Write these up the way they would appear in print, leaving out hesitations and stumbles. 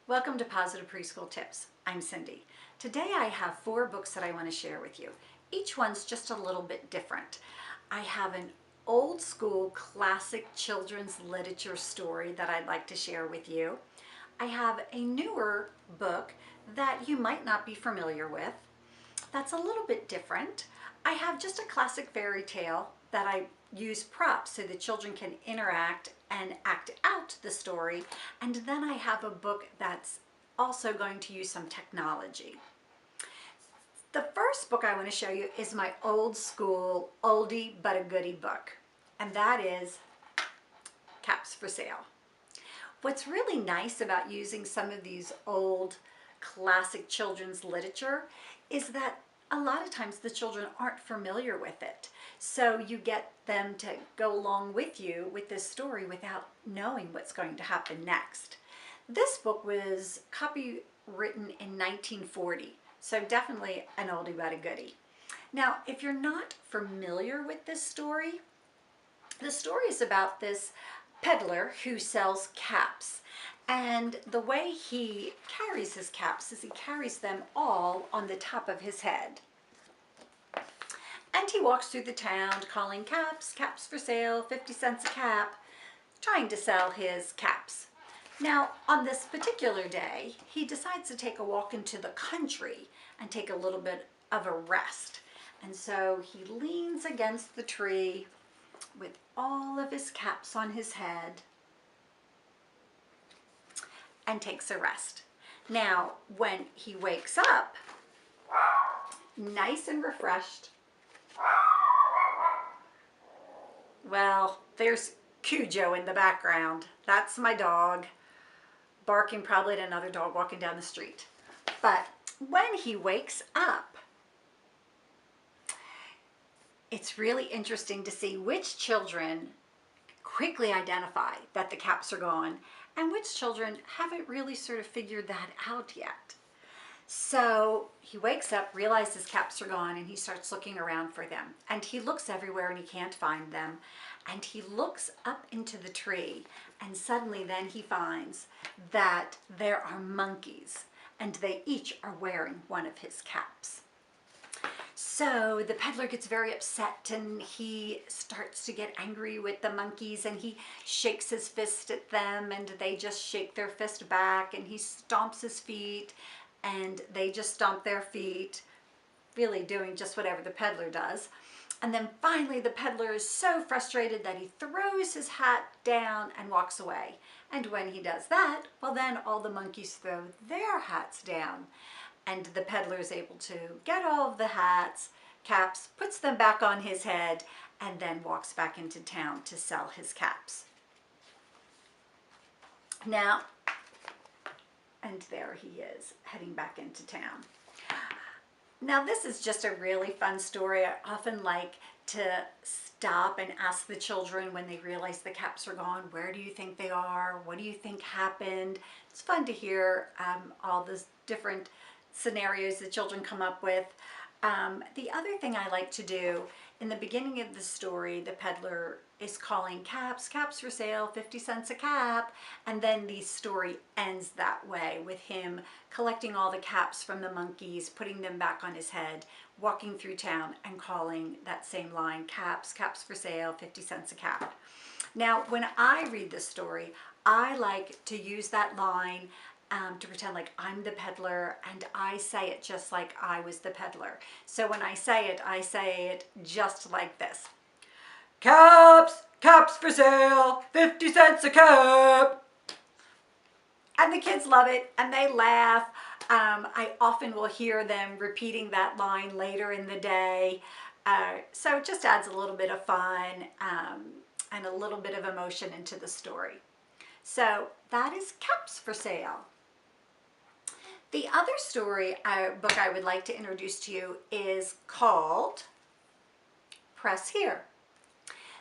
Welcome to Positive Preschool Tips. I'm Cindy. Today I have 4 books that I want to share with you. Each one's just a little bit different. I have an old school classic children's literature story that I'd like to share with you. I have a newer book that you might not be familiar with that's a little bit different. I have just a classic fairy tale that I use props so the children can interact and act out the story. And then I have a book that's also going to use some technology. The first book I want to show you is my old school oldie but a goodie book, and that is Caps for Sale. What's really nice about using some of these old classic children's literature is that a lot of times the children aren't familiar with it. So you get them to go along with you with this story without knowing what's going to happen next. This book was copywritten in 1940, so definitely an oldie but a goodie. Now, if you're not familiar with this story, the story is about this peddler who sells caps. And the way he carries his caps is he carries them all on the top of his head. And he walks through the town calling caps, caps for sale, 50 cents a cap, trying to sell his caps. Now, on this particular day, he decides to take a walk into the country and take a little bit of a rest. And so he leans against the tree with all of his caps on his head and takes a rest. Now, when he wakes up, nice and refreshed, well, there's Cujo in the background. That's my dog, barking probably at another dog walking down the street. But when he wakes up, it's really interesting to see which children quickly identify that the caps are gone and which children haven't really sort of figured that out yet. So he wakes up, realizes his caps are gone, and he starts looking around for them. And he looks everywhere and he can't find them. And he looks up into the tree, and suddenly then he finds that there are monkeys, and they each are wearing one of his caps. So the peddler gets very upset and he starts to get angry with the monkeys, and he shakes his fist at them and they just shake their fist back, and he stomps his feet and they just stomp their feet, really doing just whatever the peddler does. And then finally the peddler is so frustrated that he throws his hat down and walks away. And when he does that, well, then all the monkeys throw their hats down. And the peddler is able to get all of the hats, caps, puts them back on his head, and then walks back into town to sell his caps. Now, and there he is, heading back into town. Now, this is just a really fun story. I often like to stop and ask the children when they realize the caps are gone, where do you think they are? What do you think happened? It's fun to hear all the different scenarios the children come up with. The other thing I like to do, in the beginning of the story, the peddler is calling caps, caps for sale, 50 cents a cap, and then the story ends that way with him collecting all the caps from the monkeys, putting them back on his head, walking through town and calling that same line, caps, caps for sale, 50 cents a cap. Now, when I read this story, I like to use that line to pretend like I'm the peddler, and I say it just like I was the peddler. So when I say it just like this. Caps, caps for sale, 50 cents a cap. And the kids love it and they laugh. I often will hear them repeating that line later in the day. So it just adds a little bit of fun and a little bit of emotion into the story. So that is Caps for Sale. The other book I would like to introduce to you is called Press Here.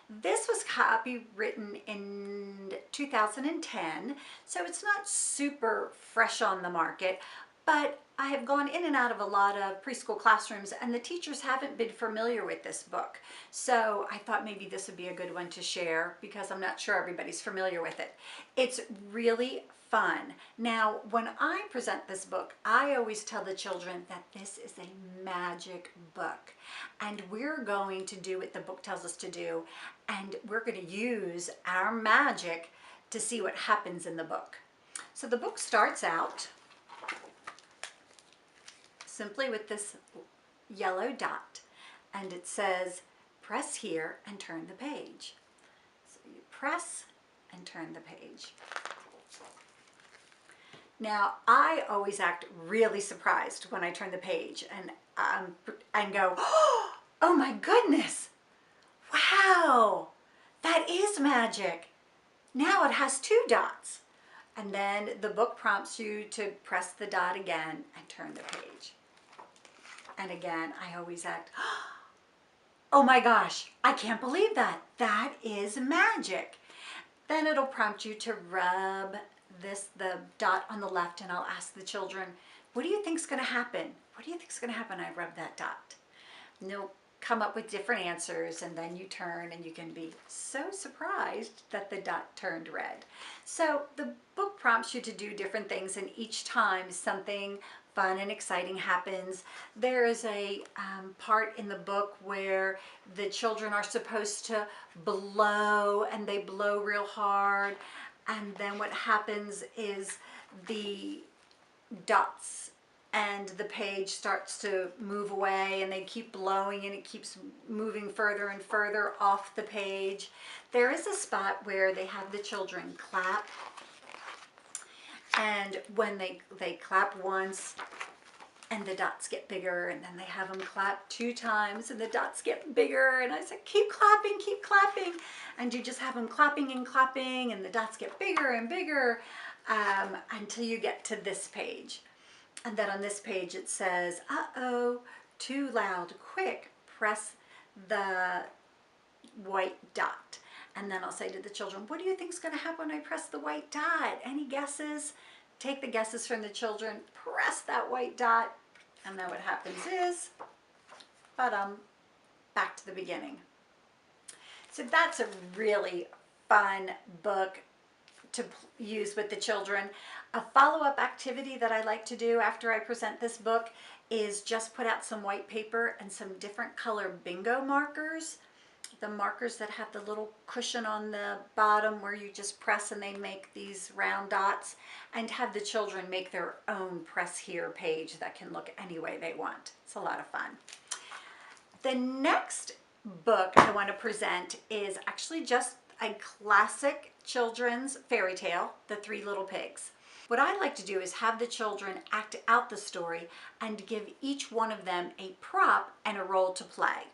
This was copywritten in 2010, so it's not super fresh on the market, but I have gone in and out of a lot of preschool classrooms and the teachers haven't been familiar with this book. So I thought maybe this would be a good one to share because I'm not sure everybody's familiar with it. It's really fun. Now, when I present this book, I always tell the children that this is a magic book, and we're going to do what the book tells us to do, and we're going to use our magic to see what happens in the book. So the book starts out simply with this yellow dot, and it says, press here and turn the page. So you press and turn the page. Now, I always act really surprised when I turn the page and go, oh my goodness, wow, that is magic. Now it has 2 dots. And then the book prompts you to press the dot again and turn the page. And again, I always act, oh my gosh, I can't believe that. That is magic. Then it'll prompt you to rub the dot on the left, and I'll ask the children, what do you think's going to happen? What do you think's going to happen when I rub that dot? And they'll come up with different answers, and then you turn and you can be so surprised that the dot turned red. So the book prompts you to do different things, and each time something fun and exciting happens. There is a part in the book where the children are supposed to blow, and they blow real hard, and then what happens is the dots and the page starts to move away, and they keep blowing, and it keeps moving further and further off the page. There is a spot where they have the children clap, and when they clap once and the dots get bigger, and then they have them clap 2 times and the dots get bigger, and I said, keep clapping, and you just have them clapping and clapping, and the dots get bigger and bigger until you get to this page. And then on this page it says, uh-oh, too loud, quick, press the white dot. And then I'll say to the children, what do you think is going to happen when I press the white dot? Any guesses? Take the guesses from the children, press that white dot, and then what happens is, back to the beginning. So that's a really fun book to use with the children. A follow-up activity that I like to do after I present this book is just put out some white paper and some different color bingo markers. The markers that have the little cushion on the bottom where you just press and they make these round dots, and have the children make their own press here page that can look any way they want. It's a lot of fun. The next book I want to present is actually just a classic children's fairy tale, The 3 Little Pigs. What I like to do is have the children act out the story and give each one of them a prop and a role to play.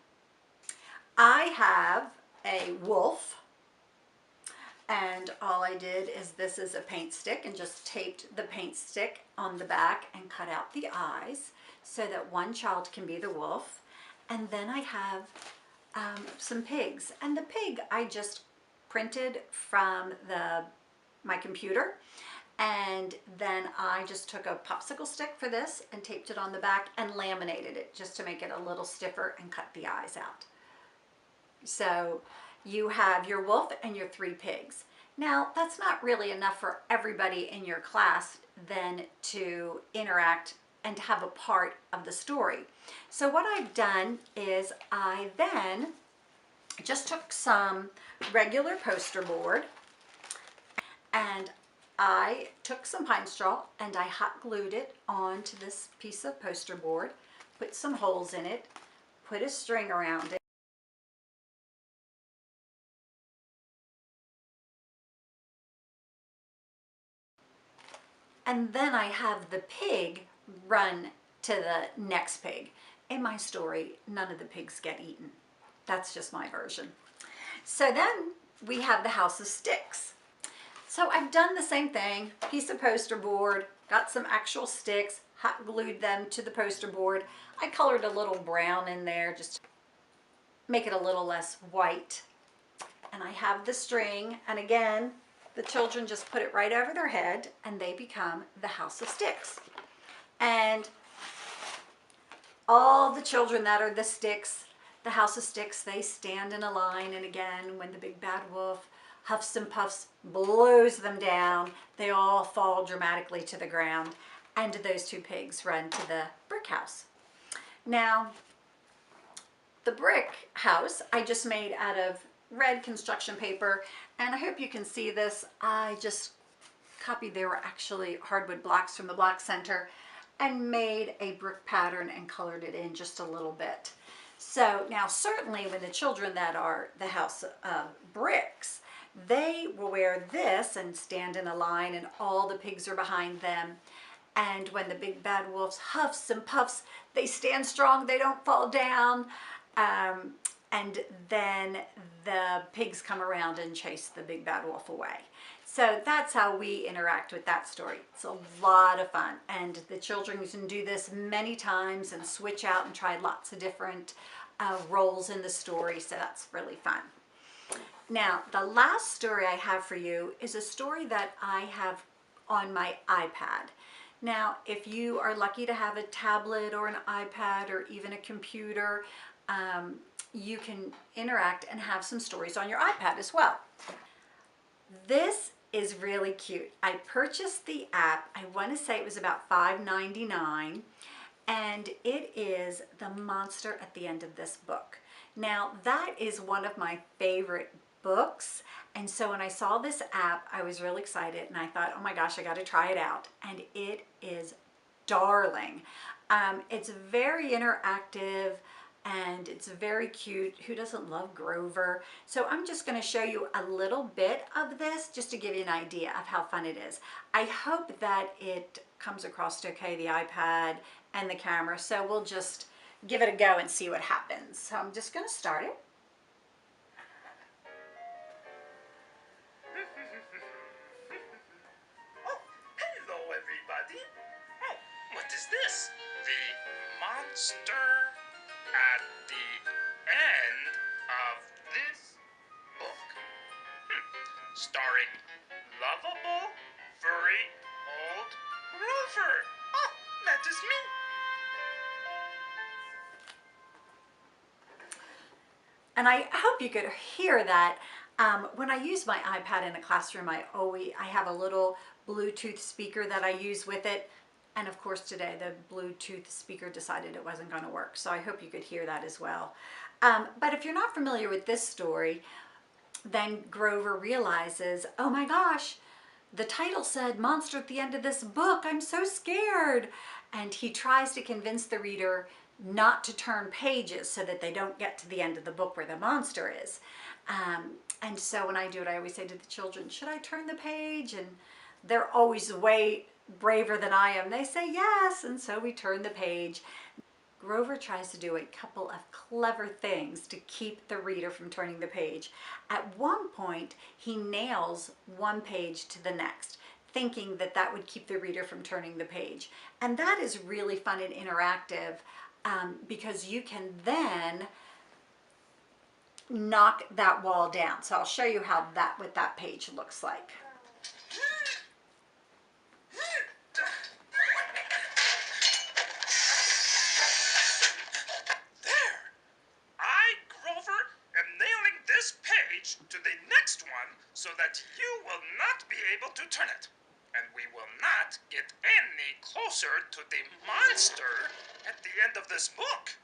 I have a wolf, and all I did is, this is a paint stick, and just taped the paint stick on the back and cut out the eyes so that one child can be the wolf. And then I have some pigs, and the pig I just printed from my computer, and then I just took a popsicle stick for this and taped it on the back and laminated it just to make it a little stiffer and cut the eyes out. So you have your wolf and your 3 pigs. Now, that's not really enough for everybody in your class then to interact and to have a part of the story. So what I've done is I then just took some regular poster board, and I took some pine straw and I hot glued it onto this piece of poster board, put some holes in it, put a string around it, and then I have the pig run to the next pig. In my story, none of the pigs get eaten. That's just my version. So then we have the house of sticks. So I've done the same thing, piece of poster board, got some actual sticks, hot glued them to the poster board. I colored a little brown in there just to make it a little less white. And I have the string, and again, the children just put it right over their head and they become the house of sticks. And all the children that are the sticks, the house of sticks, they stand in a line, and again, when the big bad wolf huffs and puffs, blows them down. They all fall dramatically to the ground, and those two pigs run to the brick house. Now, the brick house I just made out of red construction paper, and I hope you can see this. I just copied, they were actually hardwood blocks from the block center, and made a brick pattern and colored it in just a little bit. So now certainly when the children that are the house of bricks, they will wear this and stand in a line, and all the pigs are behind them. And when the big bad wolf huffs and puffs, they stand strong, they don't fall down. And then the pigs come around and chase the big bad wolf away. So that's how we interact with that story. It's a lot of fun, and the children can do this many times and switch out and try lots of different roles in the story, so that's really fun. Now, the last story I have for you is a story that I have on my iPad. Now, if you are lucky to have a tablet or an iPad or even a computer, you can interact and have some stories on your iPad as well. This is really cute. I purchased the app, I want to say it was about $5.99, and it is The Monster at the End of This Book. Now, that is one of my favorite books, and so when I saw this app, I was really excited, and I thought, oh my gosh, I got to try it out, and it is darling. It's very interactive, and it's very cute. Who doesn't love Grover? So I'm just going to show you a little bit of this just to give you an idea of how fun it is. I hope that it comes across okay, the iPad and the camera, so we'll just give it a go and see what happens. So I'm just going to start it. Oh, hello everybody. Oh, what is this? The monster at the end of this book. Starring lovable, furry, old Grover. Oh, that is me. And I hope you could hear that. When I use my iPad in a classroom, I have a little Bluetooth speaker that I use with it. And of course today the Bluetooth speaker decided it wasn't going to work. So I hope you could hear that as well. But if you're not familiar with this story, then Grover realizes, oh my gosh, the title said monster at the end of this book. I'm so scared. And he tries to convince the reader not to turn pages so that they don't get to the end of the book where the monster is. And so when I do it, I always say to the children, should I turn the page? And they're always way braver than I am. They say yes, and so we turn the page. Grover tries to do a couple of clever things to keep the reader from turning the page. At one point, he nails one page to the next, thinking that that would keep the reader from turning the page. And that is really fun and interactive because you can then knock that wall down. So I'll show you how what that page looks like. There! I, Grover, am nailing this page to the next one so that you will not be able to turn it. And we will not get any closer to the monster at the end of this book.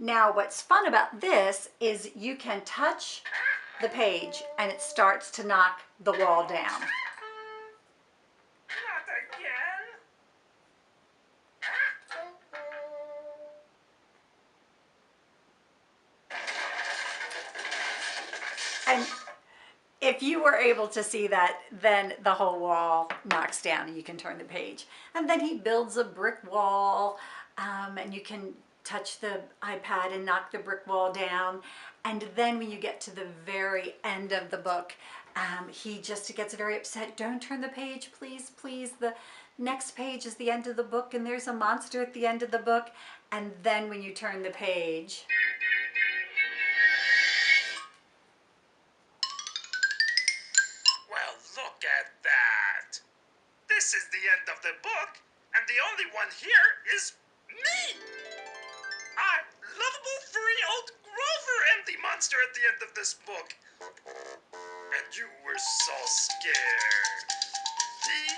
Now what's fun about this is you can touch the page and it starts to knock the wall down. Not again. And if you were able to see that, then the whole wall knocks down and you can turn the page. And then he builds a brick wall, and you can touch the iPad and knock the brick wall down. And then when you get to the very end of the book, he just gets very upset. Don't turn the page, please, please. The next page is the end of the book and there's a monster at the end of the book. And then when you turn the page, Well, look at that. This is the end of the book, and the only one here is me. I find the monster at the end of this book. And you were so scared. The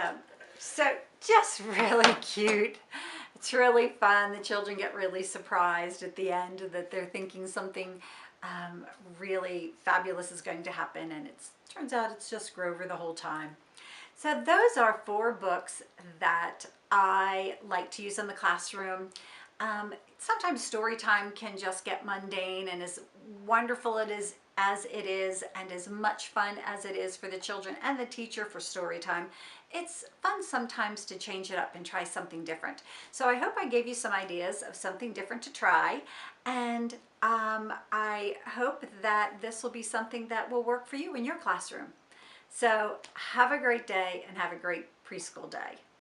end. So just really cute. It's really fun. The children get really surprised at the end that they're thinking something really fabulous is going to happen, and it turns out it's just Grover the whole time. So those are 4 books that I like to use in the classroom. Sometimes story time can just get mundane, and as wonderful it is as it is, and as much fun as it is for the children and the teacher for story time, it's fun sometimes to change it up and try something different. So I hope I gave you some ideas of something different to try, and I hope that this will be something that will work for you in your classroom. So have a great day and have a great preschool day.